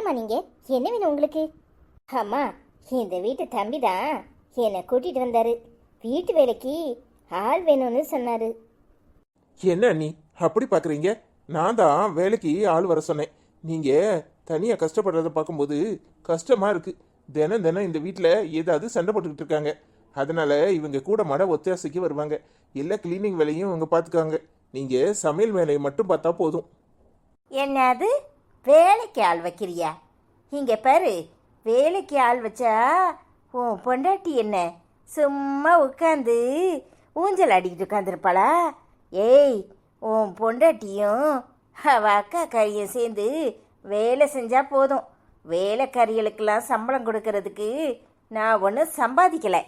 யாரம்மா நீங்க? என்ன வேணும் உங்களுக்கு? அம்மா, இந்த வீட்டு தம்பி தான் என்னை கூட்டிட்டு வந்தாரு. வீட்டு வேலைக்கு ஆள் வேணும்னு சொன்னாரு. என்ன நீ அப்படி பார்க்குறீங்க? நான் தான் வேலைக்கு ஆள் வர சொன்னேன். நீங்கள் தனியாக கஷ்டப்படுறத பார்க்கும்போது கஷ்டமாக இருக்குது. தினம் தினம் இந்த வீட்டில் ஏதாவது சண்டை போட்டுக்கிட்டு இருக்காங்க. அதனால் இவங்க கூட மட ஒத்தாசைக்கு வருவாங்க. எல்லா கிளீனிங் வேலையும் இவங்க பார்த்துக்காங்க. நீங்கள் சமையல் வேலையை மட்டும் பார்த்தா போதும். என்னது வேலைக்கு ஆள் வைக்கிறியா? இங்கே பாரு, வேலைக்கு ஆள் வச்சா உன் பொண்டாட்டி என்ன சும்மா உட்காந்து ஊஞ்சல் ஆடிக்கிட்டு உட்காந்துருப்பாளா? ஏய், உன் பொண்டாட்டியும் அவ அக்கா கறியும் சேர்ந்து வேலை செஞ்சா போதும். வேலைக்காரிகளுக்கெல்லாம் சம்பளம் கொடுக்கறதுக்கு நான் ஒன்றும் சம்பாதிக்கலை.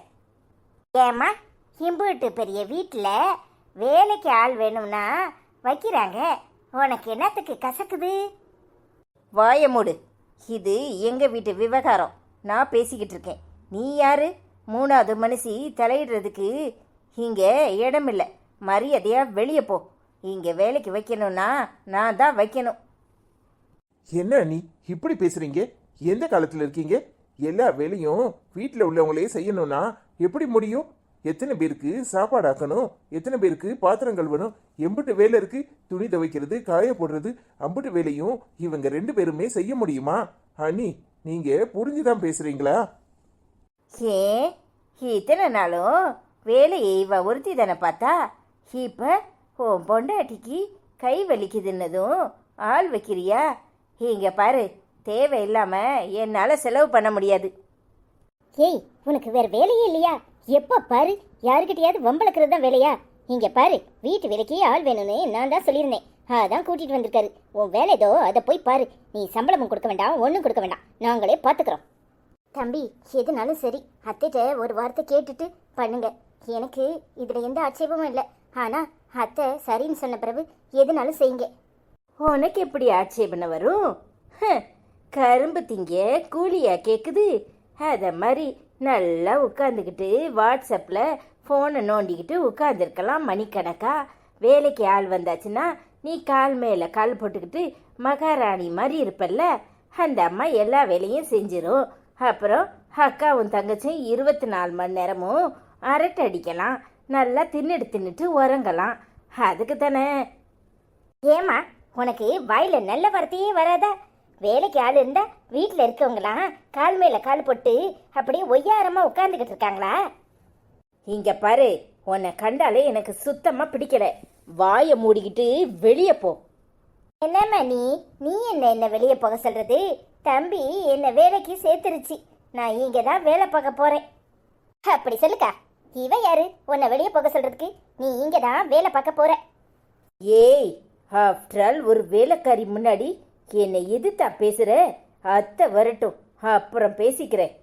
ஏம்மா, இம்புட்டு பெரிய வீட்டில் வேலைக்கு ஆள் வேணும்னா வைக்கிறாங்க. உனக்கு என்னத்துக்கு கசக்குது? வாய மூடு. இது எங்கள் வீட்டு விவகாரம். நான் பேசிக்கிட்டு இருக்கேன். நீ யாரு? மூணாவது மனுஷி தலையிடுறதுக்கு இங்கே இடமில்லை. மரியாதையாக வெளியே போ. இங்கே வேலைக்கு வைக்கணும்னா நான் தான் வைக்கணும். என்ன நீ இப்படி பேசுறீங்க? எந்த காலத்தில் இருக்கீங்க? எல்லா வேலையும் வீட்டில் உள்ளவங்களே செய்யணும்னா எப்படி முடியும்? எத்தனை பேருக்கு சாப்பாடு ஆக்கணும்? எத்தனை பேருக்கு பாத்திரம் கழுவணும்? எம்பிட்டு வேலை இருக்கு. துணி துவைக்கிறது, காய போடுறது, அம்பிட்டு வேலையும் இவங்க 2 பேருமே செய்ய முடியுமா? அண்ணி, நீங்க புரிஞ்சுதான் பேசுறீங்களா? ஏன் இத்தனை நாளும் வேலையை இவ ஒருத்தி தானே பார்த்தா? இப்போ உன் பொண்டாட்டிக்கு கை வலிக்குதுன்னதும் ஆள் வைக்கிறியா? இங்கே பாரு, தேவையில்லாமல் என்னால் செலவு பண்ண முடியாது. ஏய், உனக்கு வேற வேலையே இல்லையா? எப்போ பாரு யாருக்கிட்டையாவது வம்பளக்கிறது தான் வேலையா? இங்க பாரு, வீட்டு வேலைக்கு ஆள் வேணும்னு நான் தான் சொல்லியிருந்தேன். அதான் கூட்டிட்டு வந்திருக்காரு. உன் வேலை ஏதோ அதை போய் பாரு. நீ சம்பளமும் கொடுக்க வேண்டாம், ஒன்றும் கொடுக்க வேண்டாம். நாங்களே பார்த்துக்கிறோம். தம்பி, எதுனாலும் சரி அத்தைகிட்ட ஒரு வார்த்தை கேட்டுட்டு பண்ணுங்க. எனக்கு இதில் எந்த ஆட்சேபமும் இல்லை. ஆனால் அத்தை சரின்னு சொன்ன பிறகு எதுனாலும் செய்யுங்க. உனக்கு எப்படி ஆட்சேபனை வரும்? கரும்பு திங்க கூலியா கேட்குது? அதை மாதிரி நல்லா உட்காந்துக்கிட்டு வாட்ஸ்அப்பில் ஃபோனை நோண்டிக்கிட்டு உட்காந்துருக்கலாம் மணிக்கணக்கா. வேலைக்கு ஆள் வந்தாச்சுன்னா நீ கால் மேலே கால் போட்டுக்கிட்டு மகாராணி மாதிரி இருப்பல்ல. அந்த அம்மா எல்லா வேலையும் செஞ்சிடும். அப்புறம் அக்காவும் தங்கச்சும் 24 மணி நேரமும் அரட்டை அடிக்கலாம். நல்லா தின்னுட்டு உறங்கலாம். அதுக்கு தானே. ஏமா, உனக்கு வாயில் நல்ல வார்த்தையே வராதா? வேலைக்கு ஆள் இருந்தா வீட்டில் இருக்கவங்களாம் கால் மேலே கால் போட்டு அப்படியே ஒய்யாரமாக உட்காந்துக்கிட்டு இருக்காங்களா? இங்கே பாரு, உன்னை கண்டாலே எனக்கு சுத்தமாக பிடிக்கல. வாயை மூடிக்கிட்டு வெளியே போ. என்னம்மா நீ என்ன வெளியே போக சொல்றது? தம்பி என்னை வேலைக்கு சேர்த்துருச்சு. நான் இங்கே தான் வேலை பார்க்க போகிறேன். அப்படி சொல்லுக்கா. இவ யாரு உன்னை வெளியே போக சொல்றதுக்கு? நீ இங்கே தான் வேலை பார்க்க போற. ஏய், ஆஃப்டர் ஆல் ஒரு வேலைக்காரி முன்னாடி என்னை எதுத்தா பேசுற? அத்தை வரட்டும், அப்புறம் பேசிக்கிறேன்.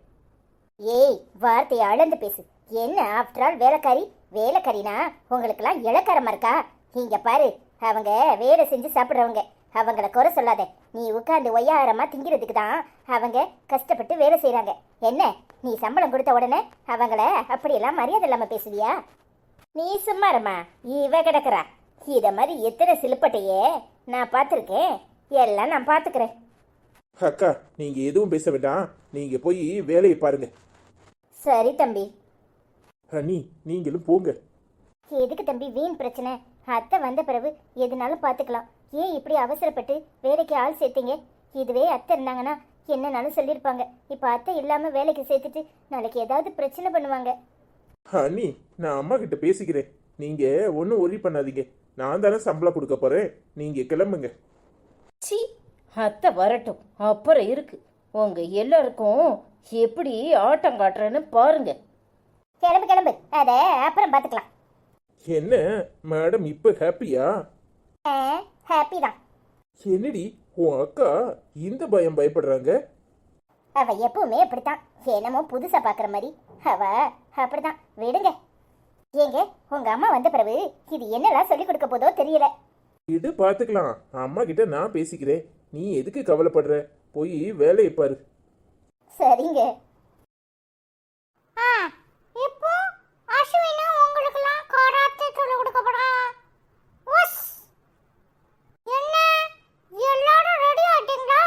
ஏய், வார்த்தையை அளந்து பேசு. என்ன ஆஃப்டர் ஆல் வேலைக்காரி? வேலைக்காரினா உங்களுக்கெல்லாம் இளக்காரமா இருக்கா? இங்க பாரு, அவங்க வேலை செஞ்சு சாப்பிட்றவங்க. அவங்கள குறை சொல்லாத. நீ உட்காந்து ஒய்யாரமா திங்கிறதுக்கு தான் அவங்க கஷ்டப்பட்டு வேலை செய்கிறாங்க. என்ன, நீ சம்பளம் கொடுத்த உடனே அவங்கள அப்படியெல்லாம் மரியாதை இல்லாமல் பேசுவியா? நீ சும்மாரம்மா, இவ கிடக்குறா. இதை மாதிரி எத்தனை சிலுப்பட்டையே நான் பார்த்துருக்கேன். எல்லாம் நான் பார்த்துக்கிறேன். அக்கா, நீங்க எதுவும் பேச வேண்டாம். நீங்க போய் வேலையை பாருங்க. சரி தம்பி. அண்ணி, நீங்களும் போங்க. எதுக்கு தம்பி வீண் பிரச்சனை? அத்தை வந்த பிறகு எதுனாலும் பார்த்துக்கலாம். ஏன் இப்படி அவசரப்பட்டு வேலைக்கு ஆள் சேர்த்தீங்க? இதுவே அத்தை இருந்தாங்கன்னா என்னன்னாலும் சொல்லியிருப்பாங்க. இப்போ அத்தை இல்லாமல் வேலைக்கு சேர்த்துட்டு நாளைக்கு ஏதாவது பிரச்சனை பண்ணுவாங்க. அண்ணி, நான் அம்மா கிட்ட பேசிக்கிறேன். நீங்க ஒன்றும் ஒரி பண்ணாதீங்க. நான் தானே சம்பளம் கொடுக்க போறேன். நீங்க கிளம்புங்க. சி, அத்தை வரட்டும், அப்புறம் இருக்கு. உங்க எல்லாருக்கும் எப்படி ஆட்டம் காட்டுறேன்னு பாருங்க. கிளம்பு கிளம்பு, அதை அப்புறம் பார்த்துக்கலாம். என்ன மேடம், இப்போ ஹாப்பியா? ஹாப்பி தான். என்னடி உன் அக்கா இந்த பயப்படுறாங்க? அவ எப்பவுமே அப்படித்தான். என்னமோ புதுசா பாக்குற மாதிரி அவ அப்படிதான். விடுங்க. ஏங்க, உங்க அம்மா வந்த பிறகு இது என்னெல்லாம் சொல்லி கொடுக்க போதோ தெரியல. இது பார்த்துக்கலாம். அம்மா கிட்ட நான் பேசிக்கிறேன். நீ எதுக்கு கவலைப்படுற? போய் வேலையை பாரு. சரிங்க. இப்போ அஸ்வினா உங்களுக்கெல்லாம் கராத்தே சொல்லிக் கொடுக்க போறா. என்ன எல்லாரும் ரெடி ஆயிட்டீங்களா?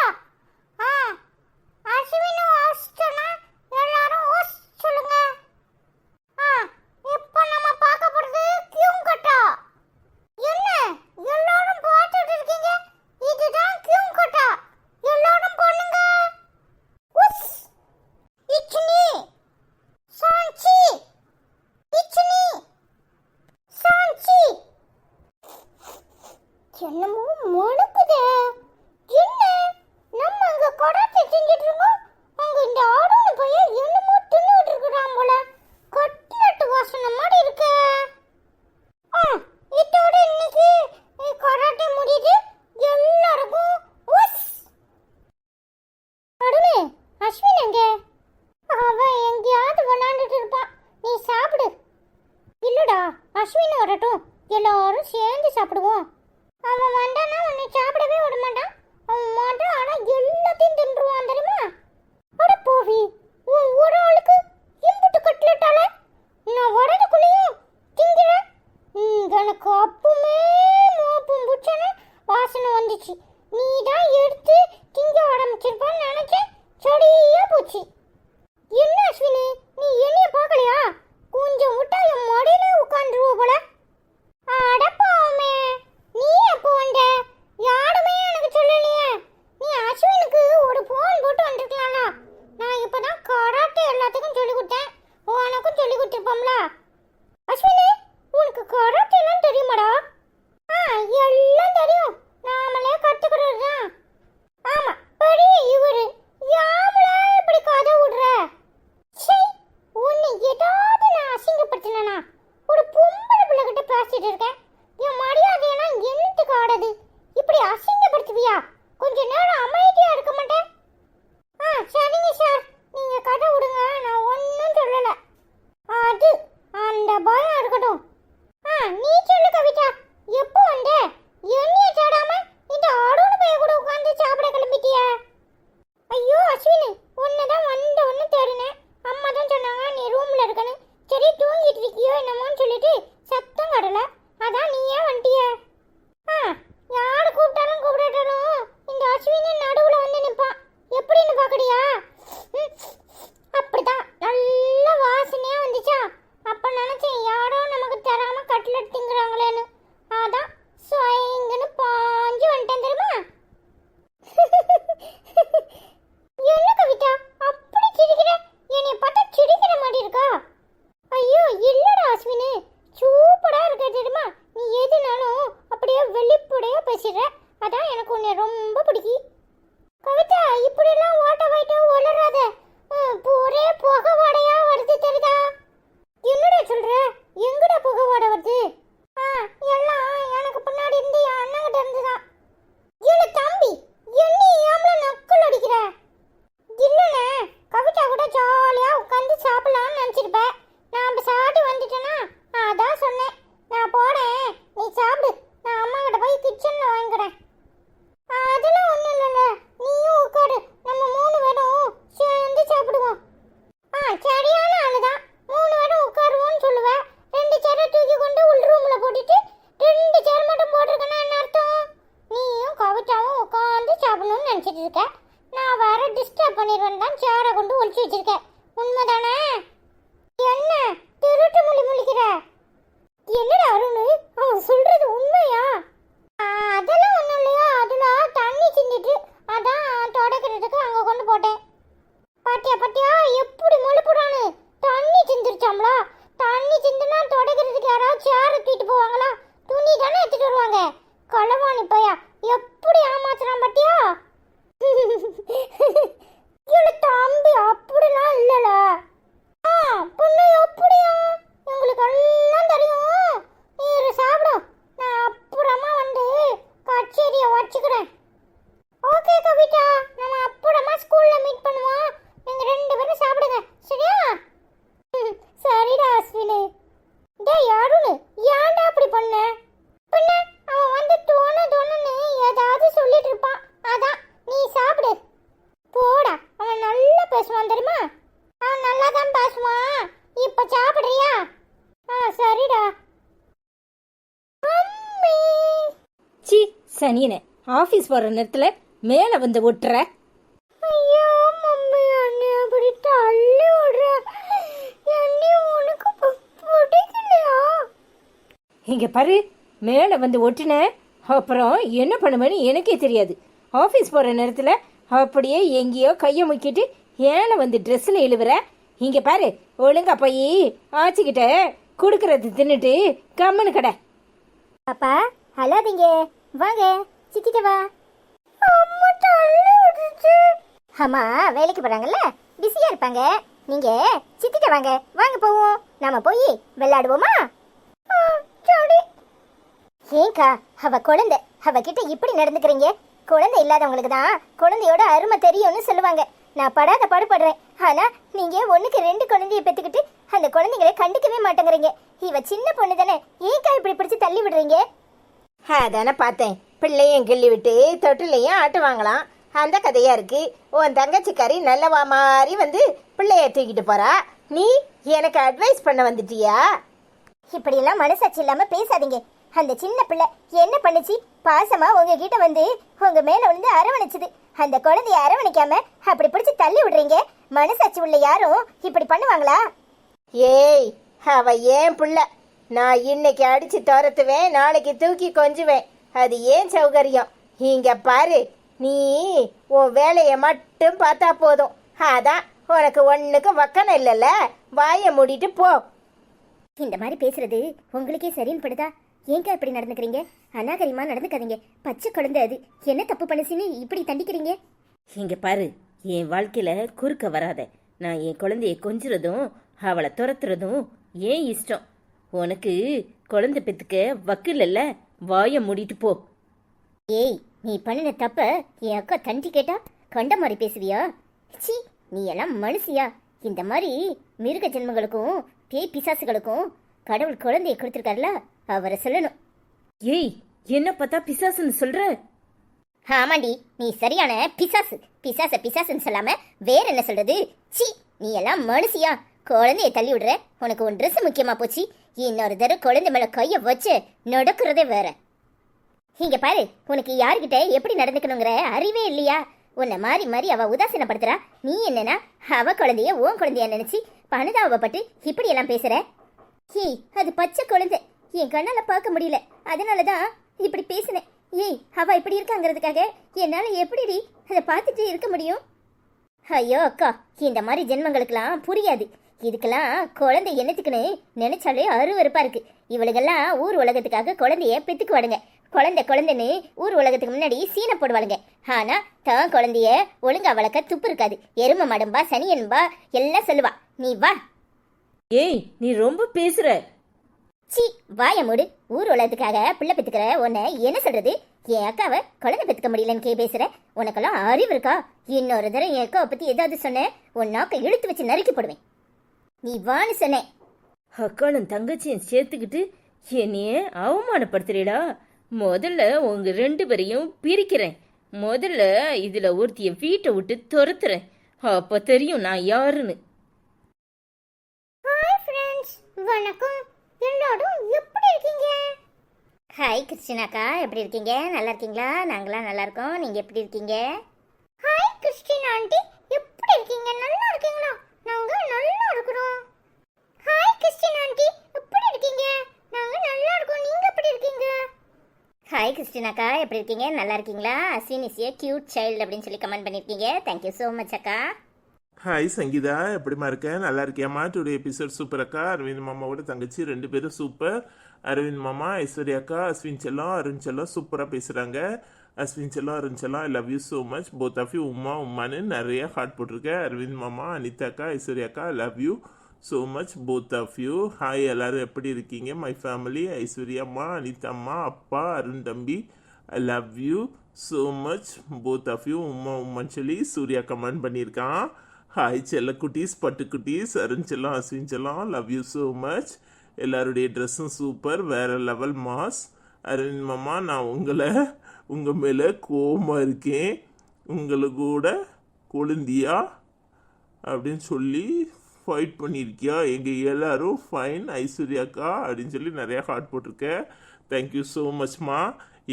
டிஸ்டர்ப் பண்ணிடுவேன் தான் சேரை கொண்டு ஒளிச்சு வச்சிருக்கேன். உண்மைதானே? என்ன திருட்டு முழி முழிக்கிற? என்னடா அருண், அவன் சொல்றது உண்மையா? அதெல்லாம் ஒண்ணும் இல்லையா, அதுல தண்ணி சிந்திட்டு அதான் தொடக்கிறதுக்கு அங்க கொண்டு போட்டேன். பாத்தியா பாத்தியா எப்படி முழுப்புறானு? தண்ணி சிந்திருச்சாம்ல. தண்ணி சிந்துனா தொடக்கிறதுக்கு யாராவது சேரை தூக்கிட்டு போவாங்களா? துணி தானே எடுத்துட்டு வருவாங்க. களவாணி பையா எப்படி ஏமாத்துறான் பாத்தியா? இல்ல தம்பி, அப்படிலாம் இல்லல. பொண்ணு எப்படியா? உங்களுக்கு எல்லாம் தெரியும். நீ சாப்பிடும், நான் அப்புறமா வந்து கச்சேரியை வச்சுக்கிறேன். ஓகே கவிதா, நம்ம அப்புறமா ஸ்கூல்ல மீட் பண்ணுவோம். நீங்க 2 பேரும் சாப்பிடுங்க, சரியா? சரிடா அஸ்வினி. டேய் அருண், ஏன்டா அப்படி பண்ண? பின்ன அவன் வந்து தோணுன்னு ஏதாவது சொல்லிட்டு இருப்பான். அதான் நீ சாப்பிடு. போடா, அவன் நல்லா பேசுவான் தெரியுமா? அவன் நல்லா தான் பேசுவான். இப்ப சாப்பிடுறியா? சரிடா. மம்மி, சி சனியனே, ஆஃபீஸ் போகிற நேரத்தில் மேலே வந்து ஒட்டுற. ஐயோ மம்மி, அண்ணே அப்படி தள்ளி விடுற. அண்ணே உனக்கு பிடிக்கலையா? இங்கே பாரு, மேலே வந்து ஒட்டின அப்புறம் என்ன பண்ணுவேன்னு எனக்கே தெரியாது. ஆஃபீஸ் போகிற நேரத்தில் அப்படியே எங்கேயோ கையை முக்கிட்டு ஏன வந்து ட்ரெஸ்ஸில் இழுவுற. இங்கே பாரு, ஒழுங்கா போய் ஆச்சிக்கிட்ட கொடுக்கறது தின்னுட்டு கம்முன்னு கடை. பாப்பா அழாதீங்க, வாங்க சித்திட்ட வா. அம்மா தள்ளி விடுச்சு. அம்மா வேலைக்கு போறாங்கல்ல, பிஸியா இருப்பாங்க. நீங்க சித்திட்ட வாங்க, வாங்க போவோம். நாம போய் விளையாடுவோமா? சரி. ஏங்கா, அவ குழந்தை, அவகிட்ட இப்படி நடந்துக்கிறீங்க? குழந்தை இல்லாதவங்களுக்கு தான் குழந்தையோட அருமை தெரியும்னு சொல்லுவாங்க. நான் படாத பாடுபடுறேன். ஆனா நீங்க 1க்கு 2 குழந்தைய பெத்துக்கிட்டு அந்த குழந்தைகளை கண்டுக்கவே மாட்டேங்கிறீங்க. இவ சின்ன பொண்ணு தானே, ஏங்கா இப்படி பிடிச்சு தள்ளி விடுறீங்க? அதானே பார்த்தேன், பிள்ளையும் கிள்ளி விட்டு தொட்டிலையும் ஆட்டுவாங்களாம். அந்த கதையா இருக்கு. உன் தங்கச்சிக்காரி நல்லவா மாதிரி வந்து பிள்ளைய தூக்கிட்டு போறா. நீ எனக்கு அட்வைஸ் பண்ண வந்துட்டியா? இப்படியெல்லாம் மனசாட்சி இல்லாம பேசாதீங்க. அந்த சின்ன பிள்ளை என்ன பண்ணுச்சு? பாசமா உங்ககிட்ட வந்து உங்க மேல விழுந்து அரவணைச்சுது. அந்த குழந்தைய அரவணைக்காம அப்படி பிடிச்சு தள்ளி விடுறீங்க. மனசாட்சி உள்ள யாரும் இப்படி பண்ணுவாங்களா? ஏய், அவ ஏன் புள்ள. நான் இன்னைக்கு அடிச்சு துரத்துவேன், நாளைக்கு தூக்கி கொஞ்சுவேன். அது ஏன் சௌகரியம்? இங்க பாரு, நீ உன் வேலையை மட்டும் பார்த்தா போதும். அதான் உனக்கு ஒண்ணுக்கு வக்கனம் இல்லைல்ல. வாயை மூடிட்டு போ. இந்த மாதிரி பேசுறது உங்களுக்கே சரின்னு படுதா? ஏங்கா இப்படி நடந்துக்கிறீங்க? அநாகரிகமா நடந்துக்காதீங்க. பச்சை குழந்தை, அது என்ன தப்பு பண்ணுச்சுன்னு இப்படி தண்டிக்கிறீங்க? இங்க பாரு, என் வாழ்க்கையில குறுக்க வராத. நான் என் குழந்தைய கொஞ்சுறதும் அவளை துரத்துறதும் ஏன் இஷ்டம். உனக்கு குழந்தை பெத்துக்க வக்கில்ல, வாயை மூடிட்டு போ. ஏய், நீ பண்ணின தப்ப என் அக்கா தண்டி கேட்டா கண்ட மாதிரி பேசுவியா? சி, நீ எல்லாம் மனுஷியா? இந்த மாதிரி மிருக ஜென்மங்களுக்கும் பேய் பிசாசுகளுக்கும் கடவுள் குழந்தைய கொடுத்துருக்காருல, அவரை சொல்லணும். ஏய், என்ன பார்த்தா பிசாசுன்னு சொல்ற? ஆமாண்டி, நீ சரியான பிசாசு. பிசாசுன்னு சொல்லாம வேற என்ன சொல்றது? சி, நீ எல்லாம் மனுஷியா? குழந்தைய தள்ளி விடுற. உனக்கு உன் ட்ரெஸ் முக்கியமா போச்சு. இன்னொரு தடவை குழந்தை மேல கைய வச்சு நடக்கிறதே வேற. இங்க பாரு, உனக்கு யாருக்கிட்ட எப்படி நடந்துக்கணுங்கிற அறிவே இல்லையா? உன்னை மாறி மாறி அவ உதாசீனப்படுத்துறா. நீ என்னன்னா அவ குழந்தைய உன் குழந்தைய நினைச்சு பனுதாவப்பட்டு இப்படி எல்லாம் பேசுற. ஹீ, அது பச்சை குழந்தை, என் கண்ணால பார்க்க முடியல, அதனாலதான் இப்படி பேசுனேன். ஏய், அவ இப்படி இருக்காங்கிறதுக்காக என்னால எப்படி அதை பார்த்துட்டு இருக்க முடியும்? ஐயோ அக்கா, இந்த மாதிரி ஜென்மங்களுக்கெல்லாம் புரியாது. இதுக்கெல்லாம் குழந்தை என்னத்துக்குன்னு நினைச்சாலே அருவருப்பா இருக்கு. இவளுகெல்லாம் ஊர் உலகத்துக்காக குழந்தைய பெத்துக்குவாடுங்க. குழந்தைன்னு ஊர் உலகத்துக்கு முன்னாடி சீனை போடுவாளுங்க. ஆனா தான் குழந்தைய ஒழுங்கா வளர்க்க துப்பு இருக்காது. எரும மடம்பா, சனியன்பா எல்லாம் சொல்லுவா. நீ வா. ஏய், நீ ரொம்ப பேசுற. சி, வாய மூடு. ஊர் உலகத்துக்காக பிள்ளை பெத்துக்கிற உன்னை என்ன சொல்றது? என் அக்காவை குழந்தை பெத்துக்க முடியலன்னு பேசுற. உனக்கெல்லாம் அறிவு இருக்கா? இன்னொரு தடவை என் அக்காவை பத்தி ஏதாவது சொன்ன உன் நாக்கை இழுத்து வச்சு நறுக்கி போடுவேன். நீ வான்னு சொன்னேன். அக்கானும் தங்கச்சியும் சேர்த்துக்கிட்டு என்னைய அவமானப்படுத்துறீடா. முதல்ல உங்க 2 பேரையும் பிரிக்கிறேன். முதல்ல இதுல ஒருத்திய வீட்டை விட்டு துரத்துறேன். அப்ப தெரியும் நான் யாருன்னு. ஹாய் ஃப்ரெண்ட்ஸ், வணக்கம். எல்லாரும் எப்படி இருக்கீங்க? ஹாய் கிறிஸ்டினாக்கா, எப்படி இருக்கீங்க? நல்லா இருக்கீங்களா? நாங்களாம் நல்லா இருக்கோம். நீங்க எப்படி இருக்கீங்க? ஹாய் கிறிஸ்டின் ஆண்டி, கிறிஸ்டினாக்கா எப்படி இருக்கீங்க? நல்லா இருக்கீங்களா? Ashwin is a cute child அப்படின்னு சொல்லி கமெண்ட் பண்ணியிருக்கீங்க. தேங்க்யூ ஸோ மச் அக்கா. ஹாய் சங்கீதா, எப்படிமா இருக்கேன்? நல்லா இருக்கியாம்மா? டுடே எபிசோட் சூப்பர் அக்கா. அரவிந்த் மாமாவோட தங்கச்சி 2 பேரும் சூப்பர். அரவிந்த் மாமா, ஐஸ்வர்யா அக்கா, அஸ்வின் செல்லம், அருண் செல்லம் சூப்பராக பேசுகிறாங்க. அஸ்வின் செல்லம், அருண் செல்லம், I love you so much both of you. உம்மான்னு நிறைய ஹார்ட் போட்டிருக்கேன். அரவிந்த் மாமா, அனிதா அக்கா, ஐஸ்வர்யா அக்கா, I love you so much both of you. Hi எல்லாரும் எப்படி இருக்கீங்க? மை ஃபேமிலி, ஐஸ்வர்யா அம்மா, அனிதா அம்மா, அப்பா, அருண் தம்பி, I love you so much both of you. உம்மான்னு சொல்லி சூர்யா கமெண்ட் பண்ணியிருக்கான். ஹாய் செல்லக்குட்டீஸ், பட்டுக்குட்டீஸ், அருண் செல்லம், அஸ்வின் செல்லம், லவ் யூ ஸோ மச். எல்லாருடைய ட்ரெஸ்ஸும் சூப்பர், வேற லெவல் மாஸ். அரவிந்த் மாமா, நான் உங்கள் மேலே கோவமாக இருக்கேன், உங்களுக்கு கூட கொழுந்தியா அப்படின்னு சொல்லி ஃபைட் பண்ணியிருக்கியா? எங்கள் எல்லாரும் ஃபைன் ஐஸ்வர்யாக்கா அப்படின்னு சொல்லி நிறையா ஹார்ட் போட்டிருக்கேன். தேங்க்யூ ஸோ மச்மா.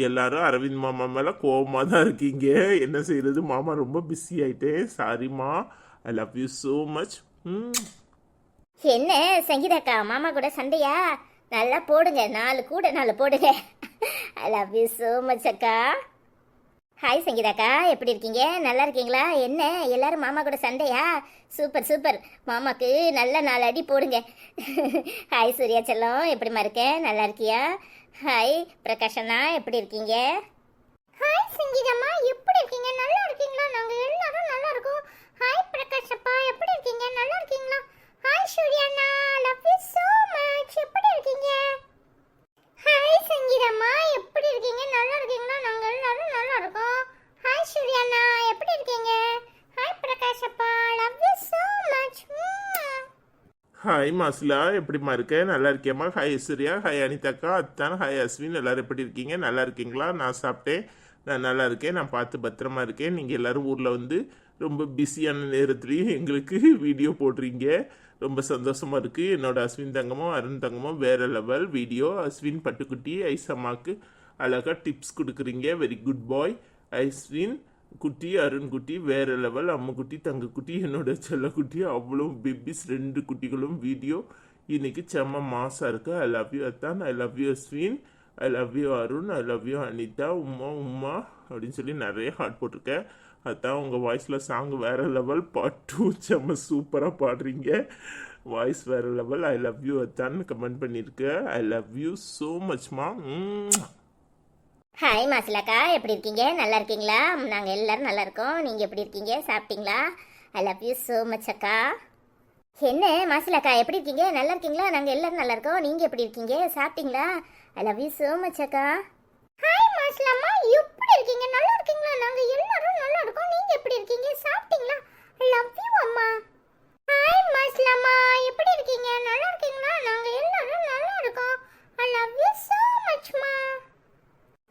எல்லாரும் அரவிந்த் மாமா மேலே கோவமாக தான் இருக்கீங்க. என்ன செய்கிறது, மாமா ரொம்ப பிஸி ஆகிட்டேன், சாரிம்மா. ஐ லவ் யூ ஸோ மச். என்ன சங்கீதாக்கா, மாமா கூட சண்டையா? நல்லா போடுங்க, 4 கூட 4 போடுங்க. ஐ லவ் யூ ஸோ மச் அக்கா. ஹாய் சங்கீதாக்கா, எப்படி இருக்கீங்க? நல்லா இருக்கீங்களா? என்ன எல்லாரும் மாமா கூட சண்டையா? சூப்பர் சூப்பர், மாமாக்கு நல்ல 4 அடி போடுங்க. ஹாய் சூர்யா செல்லம், எப்படிமா இருக்கேன்? நல்லா இருக்கியா? ஹாய் பிரகாஷண்ணா, எப்படி இருக்கீங்க? ஹாய் சங்கீதம்மா, எப்படி இருக்கீங்க? நல்லா இருக்கீங்களா? நாங்க எல்லாரும் நல்லா இருக்கோம். ஹாய் பிரகாஷ் அப்பா, எப்படி இருக்கீங்க? நல்லா இருக்கீங்களா? ஹாய் சூர்யாண்ணா, லவ் யூ so much. எப்படி இருக்கீங்க? ஹாய் சங்கீதம்மா, எப்படி இருக்கீங்க? நல்லா இருக்கீங்களா? நாங்க எல்லாரும் நல்லா இருக்கோம். ஹாய் சூர்யாண்ணா, எப்படி இருக்கீங்க? ஹாய் பிரகாஷ் அப்பா, love you so much. Hi Masula, எப்படிமா இருக்கேன்? நல்லா இருக்கியாம்மா? ஹாய் ஐஸ்வர்யா, ஹாய் அனிதாக்கா, அத்தான், ஹாய் அஸ்வின், எல்லாரும் எப்படி இருக்கீங்க? நல்லா இருக்கீங்களா? நான் சாப்பிட்டேன், நான் நல்லா இருக்கேன், நான் பார்த்து பத்திரமா இருக்கேன். நீங்கள் எல்லோரும் ஊரில் வந்து ரொம்ப பிஸியான நேரத்துலேயும் எங்களுக்கு வீடியோ போடுறீங்க, ரொம்ப சந்தோஷமாக இருக்குது. என்னோட அஸ்வின் தங்கமும் அருண் தங்கமும் வேறு லெவல் வீடியோ. அஸ்வின் பட்டுக்குட்டி ஐசம்மாவுக்கு அழகாக டிப்ஸ் கொடுக்குறீங்க, வெரி குட் பாய். ஐஸ்வின் குட்டி, அருண் குட்டி வேறு லெவல். அம்முக்குட்டி, தங்கக்குட்டி, என்னோட செல்லக்குட்டி, அவ்வளோ பேபிஸ் 2 குட்டிகளும் வீடியோ இன்னைக்கு செம்ம மாசாக இருக்கு. ஐ லவ் யூ அத்தான், I love you Ashwin, I love you Arun, I love you Anitha, உம்மா அப்படின்னு சொல்லி நிறைய ஹார்ட் போட்டிருக்கேன். அதான் உங்கள் வாய்ஸில் சாங் வேறு லெவல், பாட்டு செம்ம சூப்பராக பாடுறீங்க, வாய்ஸ் வேறு லெவல். ஐ லவ் யூ அத்தான் கமெண்ட் பண்ணியிருக்கேன். ஐ லவ் யூ ஸோ மச்மா. ஹாய் மாசிலாக்கா, எப்படி இருக்கீங்க? நல்லா இருக்கீங்களா? நாங்கள் எல்லாரும் நல்லா இருக்கோம். நீங்கள் எப்படி இருக்கீங்க? சாப்பிட்டீங்களா? ஐ லவ் யூ ஸோ மச் அக்கா. என்ன மாசிலாக்கா, எப்படி இருக்கீங்க? நல்லா இருக்கீங்களா? நாங்கள் எல்லாரும் நல்லா இருக்கோம். நீங்கள் எப்படி இருக்கீங்க? சாப்பிட்டீங்களா? ஐ லவ் யூ ஸோ மச் அக்கா. ஹாய் மாஸ்லாமா, எப்படி இருக்கீங்க? நல்லா இருக்கீங்களா? நாங்க எல்லாரும் நல்லா இருக்கோம். நீங்க எப்படி இருக்கீங்க? சாப்பிட்டீங்களா? லவ் யூ அம்மா. ஹாய் மாஸ்லாமா, எப்படி இருக்கீங்க? நல்லா இருக்கீங்களா? நாங்க எல்லாரும் நல்லா இருக்கோம். ஐ லவ் யூ so much மா.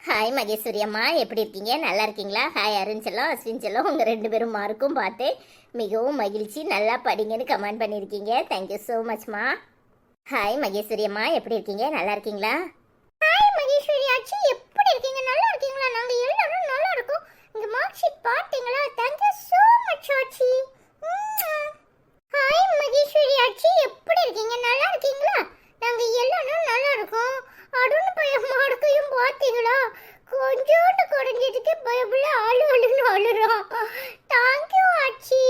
ஹாய் மகேஸ்வரி அம்மா, எப்படி இருக்கீங்க? நல்லா இருக்கீங்களா? ஹாய் அருண் செல்லம், அஸ்வின் செல்லம், உங்கள் 2 பேரும் மார்க்கும் பார்த்து மிகவும் மகிழ்ச்சி, நல்லா படிங்கன்னு கமெண்ட் பண்ணியிருக்கீங்க. தேங்க்யூ ஸோ மச்மா. ஹாய் மகேஸ்வரி அம்மா, எப்படி இருக்கீங்க? நல்லா இருக்கீங்களா? ஹாய் மகேஸ்வரி ஆச்சி, எப்படி இருக்கீங்க? நல்லா இருக்கீங்களா? நாங்க எல்லாரும் நல்லா இருக்கோம். இந்த மார்க் ஷீட் பார்த்தீங்களா? தேங்க் யூ so much ஆச்சி. ஹாய் மகேஸ்வரி ஆச்சி, எப்படி இருக்கீங்க? நல்லா இருக்கீங்களா? நாங்க எல்லாரும் நல்லா இருக்கோம். அருண் பையன் மார்க்கையும் பார்த்தீங்களா? கொஞ்சோண்டு குறைஞ்சதுக்கு பயபுல ஆளுன்னு அழுறான். தேங்க் யூ ஆச்சி.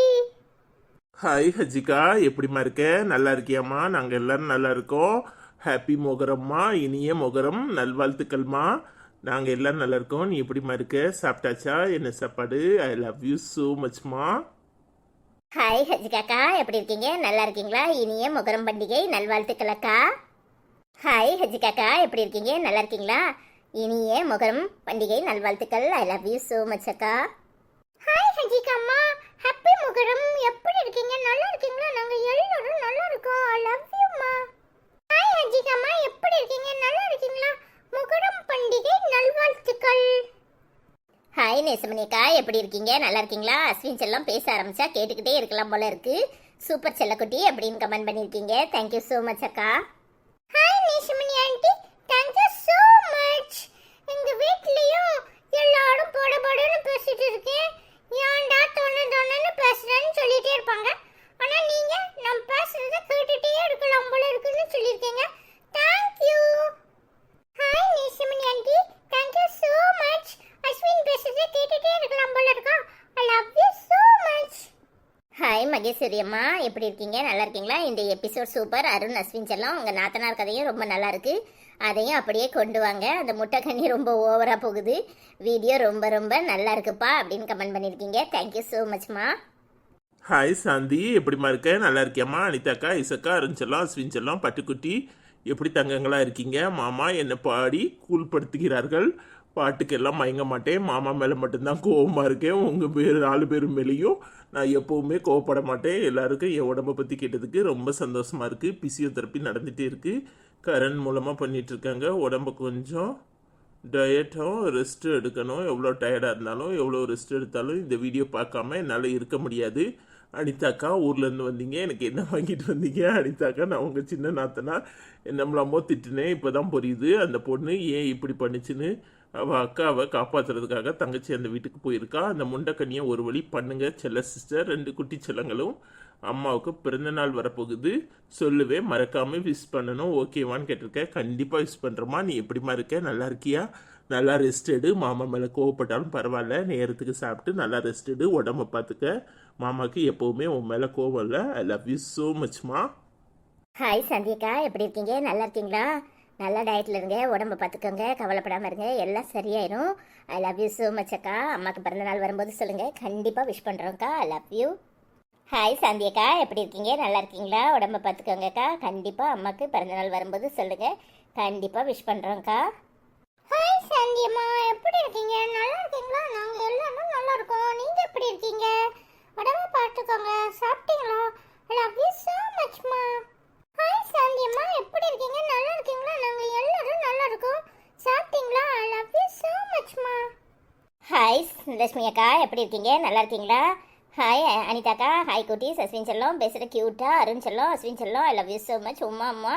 ஹாய் ஹஜிகா, எப்படிமா இருக்க? நல்லா இருக்கியாம்மா? நாங்கள் எல்லாரும் நல்லா இருக்கோம். ஹாப்பி மொகரம்மா, இனிய மொகரம் நல்வாழ்த்துக்கள்மா. நாங்கள் எல்லோரும் நல்லா இருக்கோம். நீ எப்படிமா இருக்க? சாப்பிட்டாச்சா? என்ன சாப்பாடு? ஐ லவ் யூ ஸோ மச்மா. ஹாய் ஹஜிகாக்கா, எப்படி இருக்கீங்க? நல்லா இருக்கீங்களா? இனிய முகரம் பண்டிகை நல்வாழ்த்துக்கள் அக்கா. ஹாய் ஹஜிகாக்கா, எப்படி இருக்கீங்க? நல்லா இருக்கீங்களா? இனிய முகரம் பண்டிகை நல்வாழ்த்துக்கள். ஐ லவ் யூ ஸோ மச் அக்கா. ஹாய் ஹஜிகா அம்மா, ஹாப்பி முகரம். எப்படி இருக்கீங்க? நல்லா இருக்கீங்களா? நாங்க எல்லாரும் நல்லா இருக்கோம். ஐ லவ் யூ அம்மா. ஹாய் ஹஜிகா அம்மா, எப்படி இருக்கீங்க? நல்லா இருக்கீங்களா? முகரம் பண்டிகை நல்வாழ்த்துக்கள். ஹாய் நேசமணிக்கா, எப்படி இருக்கீங்க? நல்லா இருக்கீங்களா? அஸ்வின் செல்லம் பேச ஆரம்பிச்சா கேட்டுக்கிட்டே இருக்கலாம் போல இருக்கு. சூப்பர் செல்லக்குட்டி அப்படின்னு கமெண்ட் பண்ணியிருக்கீங்க. தேங்க்யூ ஸோ மச் அக்கா. Hi Nesamani aunty, thank you so much. எங்க வீட்லயும் எல்லாரும் போட போடன்னு பேசிட்டு இருக்கேன். ஏன்டா தொன்னு பேசுறேன்னு சொல்லிட்டே இருப்பாங்க. ஆனா நீங்க நான் பேசுறத கேட்டுட்டே இருக்கலாம் போல இருக்குன்னு சொல்லியிருக்கீங்க. Thank you. Hi Nesamani aunty, thank you so hi Maheswari அம்மா, எப்படி இருக்கீங்க? நல்லா இருக்கீங்களா? இந்த எபிசோட் சூப்பர். அருண் அஸ்வின் செல்லம் உங்கள் நாத்தனார் கதையும் ரொம்ப நல்லா இருக்கு. அதையும் அப்படியே கொண்டு வாங்க. அந்த முட்டை கண்ணி ரொம்ப ஓவராக போகுது. வீடியோ ரொம்ப ரொம்ப நல்லா இருக்குப்பா அப்படின்னு கமெண்ட் பண்ணியிருக்கீங்க. தேங்க்யூ ஸோ மச்மா. ஹாய் சாந்தி, எப்படிமா இருக்க? நல்லா இருக்கியாம்மா? அனிதாக்கா, இசக்கா, அருஞ்செல்லாம், அஸ்வின் செல்லம், பட்டுக்குட்டி, எப்படி தங்கங்களா இருக்கீங்க? மாமா என்னை பாடி கூல்படுத்துகிறார்கள். பாட்டுக்கெல்லாம் மயங்க மாட்டேன். மாமா மேலே மட்டும்தான் கோவமாக இருக்கேன். உங்கள் பேர் 4 பேரும் மேலேயும் நான் எப்போவுமே கோவப்பட மாட்டேன். எல்லாருக்கும் என் உடம்பை பற்றி கேட்டதுக்கு ரொம்ப சந்தோஷமாக இருக்குது. பிசியோதெரப்பி நடந்துகிட்டே இருக்குது. கரண் மூலமாக பண்ணிகிட்ருக்காங்க. உடம்பு கொஞ்சம் டயட்டும் ரெஸ்ட்டு எடுக்கணும். எவ்வளோ டயர்டாக இருந்தாலும் எவ்வளோ ரெஸ்ட் எடுத்தாலும் இந்த வீடியோ பார்க்காம என்னால் இருக்க முடியாது. அனிதாக்கா, ஊர்லேருந்து வந்தீங்க, எனக்கு என்ன வாங்கிட்டு வந்தீங்க? அனிதாக்கா, நான் உங்கள் சின்ன நாத்தனா நம்மளாமோ திட்டுனேன். இப்போ தான் புரியுது அந்த பொண்ணு ஏன் இப்படி பண்ணிச்சுன்னு. அவள் அக்காவை காப்பாற்றுறதுக்காக தங்கச்சி அந்த வீட்டுக்கு போயிருக்கா. அந்த முண்டக்கண்ணியை ஒரு வழி பண்ணுங்க செல்ல சிஸ்டர். 2 குட்டி செல்லங்களும். அம்மாவுக்கு பிறந்தநாள் வரப்போகுது. சொல்லுவேன், மறக்காமல் விஷ் பண்ணணும். ஓகேவான்னு கேட்டிருக்கேன். கண்டிப்பாக விஷ் பண்ணுறோமா. நீ எப்படிமா இருக்க? நல்லா இருக்கியா? நல்லா ரெஸ்ட் எடு. மாமா மேலே கோவப்பட்டாலும் பரவாயில்ல, நேரத்துக்கு சாப்பிட்டு நல்லா ரெஸ்ட் எடு. உடம்ப பார்த்துக்க. மாமாவுக்கு எப்போவுமே உன் மேலே கோவம் இல்லை. ஐ லவ் யூ ஸோ மச்மா. ஹாய் சந்தியக்கா, எப்படி இருக்கீங்க? நல்லா இருக்கீங்களா? நல்லா டயட்டில் இருங்க, உடம்பை பார்த்துக்கோங்க, கவலைப்படாமல் இருங்க, எல்லாம் சரியாயிரும். I love you so much அக்கா. அம்மாவுக்கு பிறந்த நாள் வரும்போது சொல்லுங்கள், கண்டிப்பாக விஷ் பண்ணுறோங்க்கா. I love you. ஹாய் சாந்தியக்கா, எப்படி இருக்கீங்க? நல்லா இருக்கீங்களா? உடம்பை பார்த்துக்கோங்கக்கா. கண்டிப்பாக அம்மாவுக்கு பிறந்தநாள் வரும்போது சொல்லுங்கள், கண்டிப்பாக விஷ் பண்ணுறோங்க்கா. ஹாய் சந்தியம்மா, எப்படி இருக்கீங்க? நல்லா இருக்கீங்களா? நாங்க எல்லாரும் நல்லா இருக்கோம். நீங்க எப்படி இருக்கீங்க? உடம்ப பார்த்துக்கோங்க. சாப்பிட்டீங்களா? லவ் யூ so much மா. ஹாய் சந்தியம்மா, எப்படி இருக்கீங்க? நல்லா இருக்கீங்களா? நாங்க எல்லாரும் நல்லா இருக்கோம். சாப்பிட்டீங்களா? லவ் யூ so much மா. ஹாய் லட்சுமி அக்கா, எப்படி இருக்கீங்க? நல்லா இருக்கீங்களா? ஹாய் அனிதாக்கா, ஹாய் குட்டீஸ். அஸ்வின் செல்லம் பேசுகிற க்யூட்டா. அருண் செல்லம், அஸ்வின் செல்லம், I love you so much. Uma அம்மா,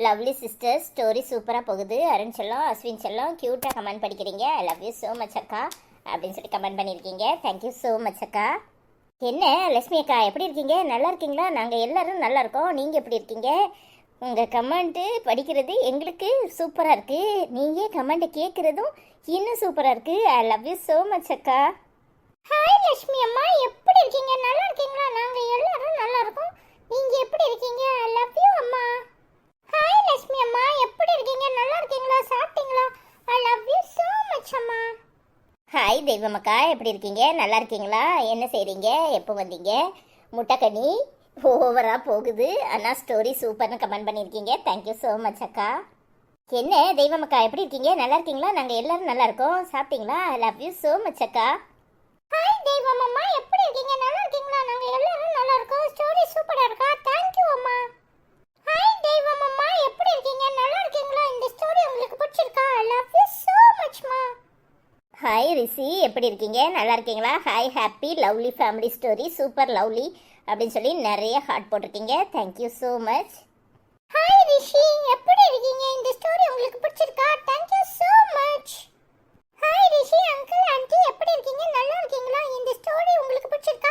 லவ்லி சிஸ்டர், ஸ்டோரி சூப்பராக போகுது. அருண் செல்லம், அஸ்வின் செல்லம், க்யூட்டாக கமெண்ட் படிக்கிறீங்க. ஐ லவ் யூ ஸோ மச் அக்கா அப்படின்னு சொல்லி கமெண்ட் பண்ணியிருக்கீங்க. தேங்க்யூ ஸோ மச் அக்கா. என்ன லட்சுமி அக்கா, எப்படி இருக்கீங்க? நல்லா இருக்கீங்களா? நாங்கள் எல்லாரும் நல்லா இருக்கோம். நீங்கள் எப்படி இருக்கீங்க? உங்கள் கமெண்ட்டு படிக்கிறது எங்களுக்கு சூப்பராக இருக்குது. நீங்கள் கமெண்ட்டை கேட்குறதும் இன்னும் சூப்பராக இருக்குது. ஐ லவ் யூ ஸோ மச் அக்கா. ஹாய் லட்சுமி அம்மா, எப்படி இருக்கீங்க? நல்லா இருக்கீங்களா? நாங்க எல்லாரும் நல்லா இருக்கோம். நீங்க எப்படி இருக்கீங்க? ஐ லவ் யூ அம்மா. ஹாய் லட்சுமி அம்மா, எப்படி இருக்கீங்க? நல்லா இருக்கீங்களா? சாப்பிட்டீங்களா? ஐ லவ் யூ so much அம்மா. ஹாய் தெய்வமக்கா, எப்படி இருக்கீங்க? நல்லா இருக்கீங்களா? என்ன செய்கிறீங்க? எப்போ வந்தீங்க? முட்டைக்கனி ஓவராக போகுது, ஆனால் ஸ்டோரி சூப்பர்னு கமெண்ட் பண்ணியிருக்கீங்க. தேங்க்யூ ஸோ மச் அக்கா. என்ன தெய்வமக்கா, எப்படி இருக்கீங்க? நல்லா இருக்கீங்களா? நாங்கள் எல்லாரும் நல்லா இருக்கோம். சாப்பிட்டீங்களா? ஐ லவ் யூ ஸோ மச் அக்கா. ஹாய் தெய்வம் அம்மா, எப்படி இருக்கீங்க? நல்லா இருக்கீங்களா? நாங்க எல்லாரும் நல்லா இருக்கோம். ஸ்டோரி சூப்பரா இருக்கா? தேங்க் யூ அம்மா. ஹாய் தெய்வம் அம்மா, எப்படி இருக்கீங்க? நல்லா இருக்கீங்களா? இந்த ஸ்டோரி உங்களுக்கு பிடிச்சிருக்கா? ஐ லவ் யூ so much மா. ஹாய் ரிஷி, எப்படி இருக்கீங்க? நல்லா இருக்கீங்களா? Hi happy lovely family story super lovely அப்படின்னு சொல்லி நிறைய ஹார்ட் போட்டிருக்கீங்க. Thank you so much. ஹாய் ரிஷி, எப்படி இருக்கீங்க? இந்த ஸ்டோரி உங்களுக்கு பிடிச்சிருக்கா? Thank you so much. Hi Rishi uncle aunty, எப்படி இருக்கீங்க? நல்லா இருக்கீங்களா? இந்த ஸ்டோரி உங்களுக்கு பிடிச்சிருக்கா?